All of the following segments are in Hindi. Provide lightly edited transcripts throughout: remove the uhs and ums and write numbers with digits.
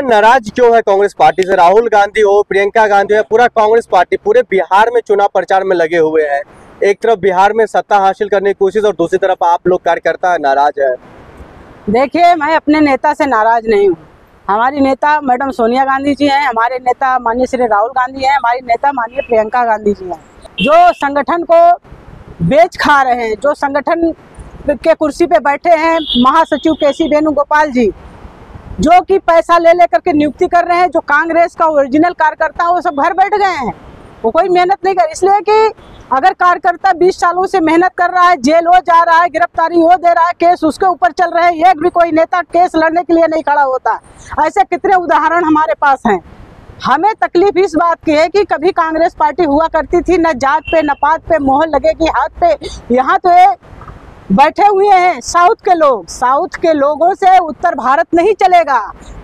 नाराज क्यों है कांग्रेस पार्टी से? राहुल गांधी हो, प्रियंका गांधी हो, पूरा कांग्रेस पार्टी पूरे बिहार में चुनाव प्रचार में लगे हुए हैं। एक तरफ बिहार में सत्ता हासिल करने की कोशिश और दूसरी तरफ आप लोग कार्यकर्ता नाराज है। देखिए, मैं अपने नेता से नाराज नहीं हूँ। हमारी नेता मैडम सोनिया गांधी जी हैं, हमारे नेता माननीय श्री राहुल गांधी हैं, हमारी नेता माननीय प्रियंका गांधी जी हैं, जो संगठन को बेच खा रहे हैं, जो संगठन के कुर्सी पे बैठे हैं महासचिव केसी वेणुगोपाल जी, जो कि पैसा ले लेकर के नियुक्ति कर रहे हैं। जो कांग्रेस का ओरिजिनल कार्यकर्ता वो सब घर बैठ गए हैं, वो कोई मेहनत नहीं कर। इसलिए कि अगर कार्यकर्ता 20 सालों से मेहनत कर रहा है, जेल हो जा रहा है, गिरफ्तारी हो दे रहा है, केस उसके ऊपर चल रहे हैं, एक भी कोई नेता केस लड़ने के लिए नहीं खड़ा होता। ऐसे कितने उदाहरण हमारे पास हैं। हमें तकलीफ इस बात की है कि कभी कांग्रेस पार्टी हुआ करती थी, न जात पे न पात पे मोहर लगेगी हाथ पे। यहाँ तो ये बैठे हुए हैं साउथ के लोग, साउथ के लोगों से उत्तर भारत नहीं चलेगा।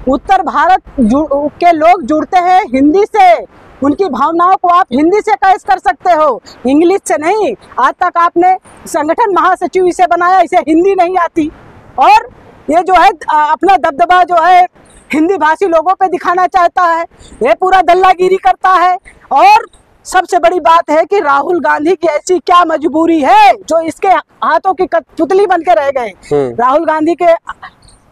उत्तर भारत के लोग जुड़ते हैं हिंदी से, उनकी भावनाओं को आप हिंदी से कैसे कर सकते हो, इंग्लिश से नहीं। आज तक आपने संगठन महासचिव इसे बनाया, इसे हिंदी नहीं आती, और ये जो है अपना दबदबा जो है हिंदी भाषी लोगों पे दिखाना चाहता है, ये पूरा दल्लागिरी करता है। और सबसे बड़ी बात है कि राहुल गांधी की ऐसी क्या मजबूरी है जो इसके हाथों की पुतली बन के रह गए। राहुल गांधी के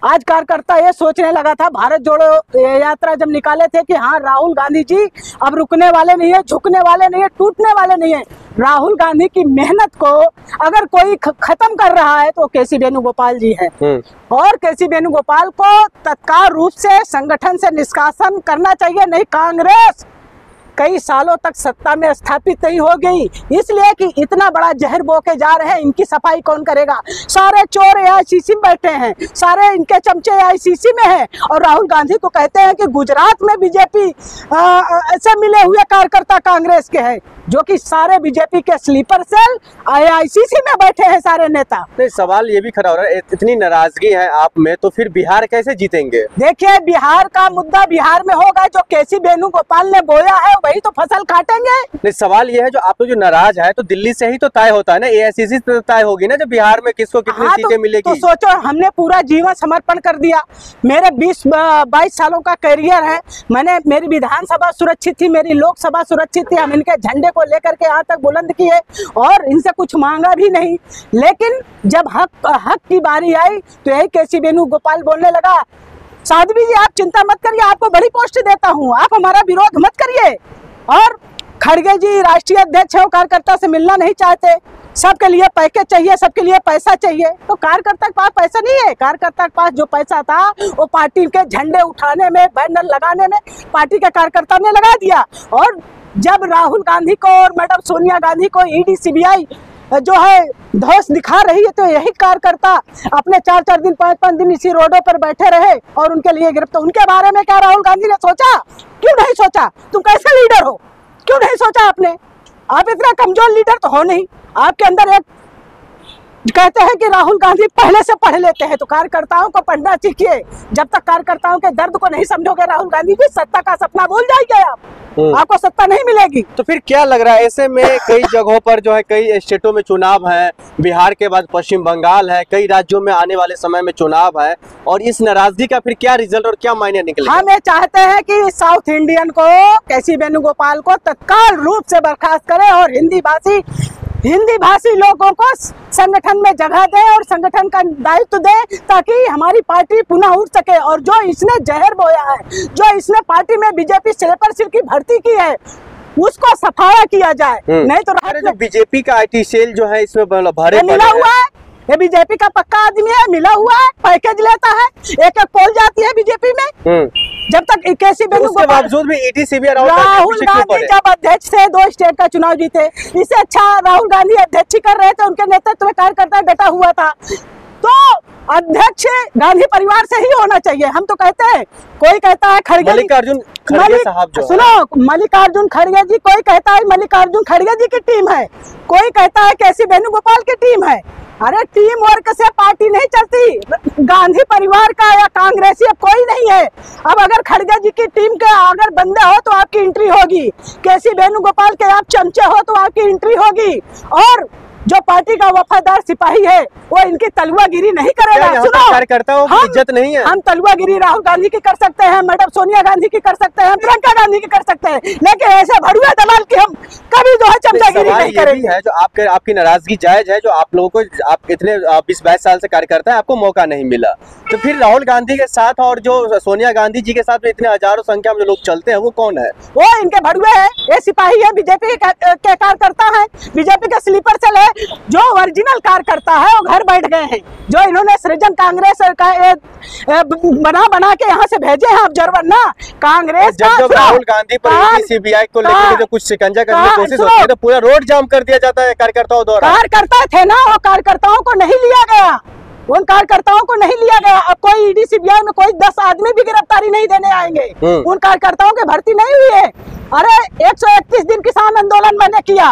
आज कार्यकर्ता ये सोचने लगा था, भारत जोड़ो यात्रा जब निकाले थे, कि हाँ राहुल गांधी जी अब रुकने वाले नहीं है, झुकने वाले नहीं है, टूटने वाले नहीं है। राहुल गांधी की मेहनत को अगर कोई खत्म कर रहा है तो केसी वेणुगोपाल जी है, और केसी वेणुगोपाल को तत्काल रूप से संगठन से निष्कासन करना चाहिए। नहीं, कांग्रेस कई सालों तक सत्ता में स्थापित नहीं हो गई, इसलिए कि इतना बड़ा जहर बो के जा रहे हैं, इनकी सफाई कौन करेगा? सारे चोर AICC में बैठे हैं, सारे इनके चमचे AICC में हैं, और राहुल गांधी तो कहते हैं कि गुजरात में बीजेपी से मिले हुए कार्यकर्ता कांग्रेस के हैं, जो कि सारे बीजेपी के स्लीपर सेल AICC में बैठे हैं सारे नेता। तो सवाल ये भी खड़ा हो रहा है, इतनी नाराजगी है आप में, तो फिर बिहार कैसे जीतेंगे? देखिए, बिहार का मुद्दा बिहार में होगा, जो केसी वेणुगोपाल ने बोया है वही तो फसल काटेंगे। नहीं, सवाल ये है जो आप जो नाराज है तो दिल्ली से ही तो तय होता है ना, AICC से तो तय होगी ना, जब बिहार में किसको कितनी सीटें मिलेगी। तो सोचो, हमने पूरा जीवन समर्पण कर दिया। मेरे 20-22 सालों का करियर है, मेरी विधानसभा सुरक्षित थी, मेरी लोकसभा सुरक्षित थी, हम इनके झंडे को लेकर के यहाँ तक बुलंद किए और इनसे कुछ मांगा भी नहीं। लेकिन जब हक की बारी आई तो यही केसी वेणुगोपाल बोलने लगा, साध्वी जी आप चिंता मत करिए, आपको बड़ी पोस्ट देता हूँ, आप हमारा विरोध मत करिए। और खड़गे जी राष्ट्रीय अध्यक्ष है, कार्यकर्ता से मिलना नहीं चाहते, सबके लिए पैकेज चाहिए, सबके लिए पैसा चाहिए। तो कार्यकर्ता के पास पैसा नहीं है, कार्यकर्ता के पास जो पैसा था वो पार्टी के झंडे उठाने में, बैनर लगाने में पार्टी के कार्यकर्ता ने लगा दिया। और जब राहुल गांधी को और मैडम सोनिया गांधी को ED CBI जो है धौंस दिखा रही है, तो यही कार्यकर्ता अपने 4-4 दिन 5-5 दिन इसी रोडों पर बैठे रहे और उनके लिए गिरफ्तार। उनके बारे में क्या राहुल गांधी ने सोचा? क्यों नहीं सोचा? तुम कैसे लीडर हो, क्यों नहीं सोचा आपने? आप इतना कमजोर लीडर तो हो नहीं। आपके अंदर एक कहते हैं कि राहुल गांधी पहले से पढ़ लेते हैं, तो कार्यकर्ताओं को पढ़ना सीखिए। जब तक कार्यकर्ताओं के दर्द को नहीं समझोगे राहुल गांधी जी, सत्ता का सपना भूल जाएंगे आप, आपको सत्ता नहीं मिलेगी। तो फिर क्या लग रहा है, ऐसे में कई जगहों पर जो है कई स्टेटों में चुनाव है, बिहार के बाद पश्चिम बंगाल है, कई राज्यों में आने वाले समय में चुनाव है, और इस नाराजगी का फिर क्या रिजल्ट और क्या मायने निकलेगा? हम ये चाहते हैं कि साउथ इंडियन को, केसी वेणुगोपाल को तत्काल रूप से बर्खास्त करे और हिंदी भाषी लोगों को संगठन में जगह दे और संगठन का दायित्व दे, ताकि हमारी पार्टी पुनः उठ सके। और जो इसने जहर बोया है, जो इसने पार्टी में बीजेपी स्लीपर सेल की भर्ती की है, उसको सफाया किया जाए। नहीं तो जो बीजेपी का IT सेल जो है इसमें भरे मिला हुआ है, ये बीजेपी का पक्का आदमी है, मिला हुआ है, पैकेज लेता है, एक पोल जाती है बीजेपी में। जब तक केसी वेणुगोपाल, बावजूद भी ED CBI राहुल गांधी जब अध्यक्ष थे 2 स्टेट का चुनाव जीते, इससे अच्छा राहुल गांधी अध्यक्ष कर रहे थे, उनके नेतृत्व में कार्यकर्ता बैठा हुआ था। तो अध्यक्ष गांधी परिवार से ही होना चाहिए। हम तो कहते हैं, कोई कहता है मल्लिकार्जुन खड़गे साहब जो सुनो, मल्लिकार्जुन खड़गे जी, कोई कहता है मल्लिकार्जुन खड़गे जी की टीम है, कोई कहता है केसी वेणुगोपाल की टीम है। अरे टीम वर्क से पार्टी नहीं चलती। गांधी परिवार का या कांग्रेसी अब कोई नहीं है। अब अगर खड़गे जी की टीम के अगर बंदे हो तो आपकी एंट्री होगी, केसी वेणुगोपाल के आप चमचे हो तो आपकी एंट्री होगी। और जो पार्टी का वफादार सिपाही है वो इनकी तलुआगिरी नहीं करेगा। सुनो, कार्यकर्ताओं की इज्जत नहीं है। हम तलुआगिरी राहुल गांधी की कर सकते हैं, मैडम सोनिया गांधी की कर सकते हैं, प्रियंका गांधी की कर सकते हैं, लेकिन ऐसे भड़ुआ दलाल की हम कभी जो है चमचागिरी नहीं करेंगे। है जो आपकी नाराजगी जायज है, जो आप लोगों को आप इतने 20-22 साल से कार्यकर्ता है, आपको मौका नहीं मिला, तो फिर राहुल गांधी के साथ और जो सोनिया गांधी जी के साथ में इतने हजारों संख्या में जो लोग चलते हैं वो कौन है? वो इनके भड़ुए है, ये सिपाही है, बीजेपी के कार्यकर्ता है, बीजेपी के स्लीपर सेल है। जो ओरिजिनल कार्यकर्ता है वो घर बैठ गए हैं, जो इन्होंने सृजन कांग्रेस का बना के यहाँ से भेजे हैं ऑब्जर्वर ना। कांग्रेस जब राहुल गांधी पर सीबीआई को लेकर जो कुछ शिकंजा करने की कोशिश होती है तो पूरा रोड जाम कर दिया जाता है कार्यकर्ताओं द्वारा। कार्यकर्ता थे ना, वो कार्यकर्ताओं को नहीं लिया गया, उन कार्यकर्ताओं को नहीं लिया गया। अब कोई ईडी सीबीआई में कोई 10 आदमी भी गिरफ्तारी नहीं देने आएंगे, उन कार्यकर्ताओं की भर्ती नहीं हुई है। अरे 131 दिन किसान आंदोलन मैंने किया,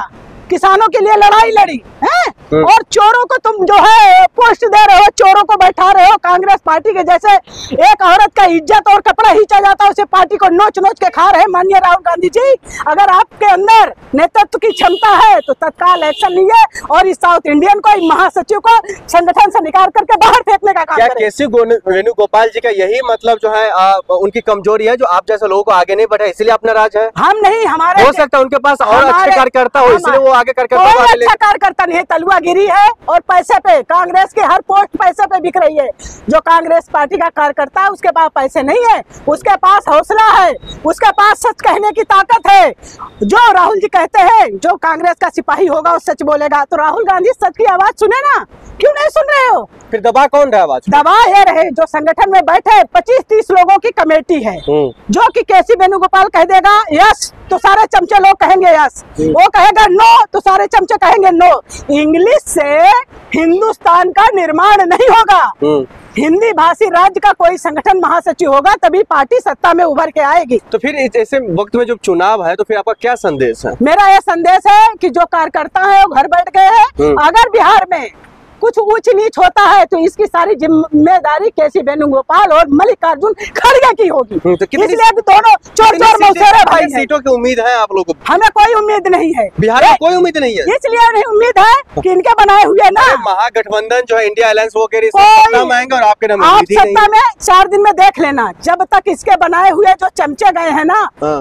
किसानों के लिए लड़ाई लड़ी है, और चोरों को तुम जो है पोस्ट दे रहे हो, चोरों को बैठा रहे हो। कांग्रेस पार्टी के जैसे एक औरत का इज्जत और कपड़ा खींचा जाता है, उसे पार्टी को नोच नोच के खा रहे हैं माननीय राहुल गांधी जी। अगर आपके अंदर नेतृत्व की क्षमता है तो तत्काल एक्शन लीजिए और इस साउथ इंडियन को, महासचिव को संगठन से निकाल करके बाहर फेंकने का काम करें। केसी वेणुगोपाल जी का यही मतलब जो है उनकी कमजोरी है, जो आप जैसे लोगों को आगे नहीं बढ़े, इसलिए आप नाराज है? हम नहीं, हमारे हो सकता है उनके पास और अच्छे कार्यकर्ता हो, इसलिए वो आगे अच्छा कार्यकर्ता नहीं, तलुआगिरी है और पैसे पे। कांग्रेस की हर पोस्ट पैसे पे बिक रही है। जो कांग्रेस पार्टी का कार्यकर्ता है उसके पास पैसे नहीं है, उसके पास हौसला है, उसके पास सच कहने की ताकत है। जो राहुल जी कहते हैं जो कांग्रेस का सिपाही होगा वो सच बोलेगा, तो राहुल गांधी सच की आवाज सुने ना, क्यों नहीं सुन रहे हो? फिर दबा कौन रहा आवाज? दबा ये रहे जो संगठन में बैठे 25-30 लोगों की कमेटी है, जो कि केसी वेणुगोपाल कह देगा यस तो सारे चमचे लोग कहेंगे यस, वो कहेगा नो तो सारे चमचे कहेंगे नो। इंग्लिश से हिंदुस्तान का निर्माण नहीं होगा। हिंदी भाषी राज्य का कोई संगठन महासचिव होगा तभी पार्टी सत्ता में उभर के आएगी। तो फिर ऐसे वक्त में जब चुनाव है तो फिर आपका क्या संदेश है? मेरा यह संदेश है कि जो कार्यकर्ता है वो घर बैठ गए हैं। अगर बिहार में कुछ ऊंच नीच होता है तो इसकी सारी जिम्मेदारी केसी वेणुगोपाल और मल्लिकार्जुन खड़गे की होगी। तो इसलिए दोनों चोर मौसेरे भाई हैं। सीटों की उम्मीद है आप लोगों को? हमें कोई उम्मीद नहीं है, बिहार में कोई उम्मीद नहीं है। इसलिए नहीं उम्मीद है कि इनके बनाए हुए ना महागठबंधन जो है इंडिया अलायंस वो कह रही है और आपके नाम आप सत्ता में 4 दिन में देख लेना। जब तक इसके बनाए हुए जो चमचे गए हैं ना,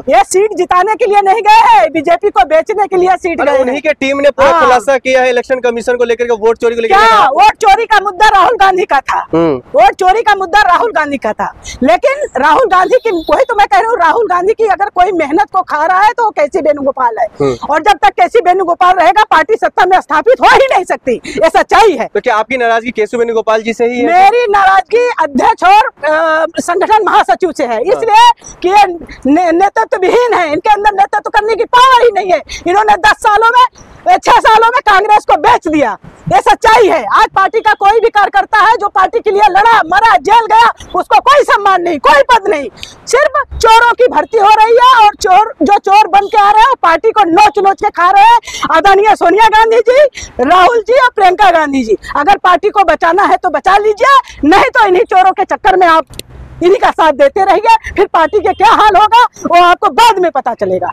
ये सीट जिताने के लिए नहीं गए हैं, बीजेपी को बेचने के लिए सीट गए। उन्हीं के टीम ने पूरा खुलासा किया है इलेक्शन कमीशन को लेकर, वोट चोरी को लेकर। वोट चोरी का मुद्दा राहुल गांधी का था, वोट चोरी का मुद्दा राहुल गांधी का था, लेकिन राहुल गांधी की, वही तो मैं कह रही हूँ, राहुल गांधी की अगर कोई मेहनत को खा रहा है तो केसी वेणुगोपाल है, और जब तक केसी वेणुगोपाल रहेगा पार्टी सत्ता में स्थापित हो ही नहीं सकती, ये सच्चाई है। तो क्या आपकी नाराजगी केसी वेणुगोपाल जी से ही है? मेरी नाराजगी अध्यक्ष और संगठन महासचिव से है, इसलिए कि ये नेतृत्व विहीन है, इनके अंदर नेतृत्व करने की पावर ही नहीं है। इन्होंने 6 सालों में कांग्रेस को बेच दिया, ये सच्चाई है। आज पार्टी का कोई भी कार्यकर्ता है जो पार्टी के लिए लड़ा, मरा, जेल गया, उसको कोई सम्मान नहीं, कोई पद नहीं, सिर्फ चोरों की भर्ती हो रही है, और चोर बन के आ रहे हैं, पार्टी को नोच नोच के खा रहे हैं आदरणीय सोनिया गांधी जी, राहुल जी और प्रियंका गांधी जी। अगर पार्टी को बचाना है तो बचा लीजिए, नहीं तो इन्हीं चोरों के चक्कर में आप इन्हीं का साथ देते रहिए, फिर पार्टी के क्या हाल होगा वो आपको बाद में पता चलेगा।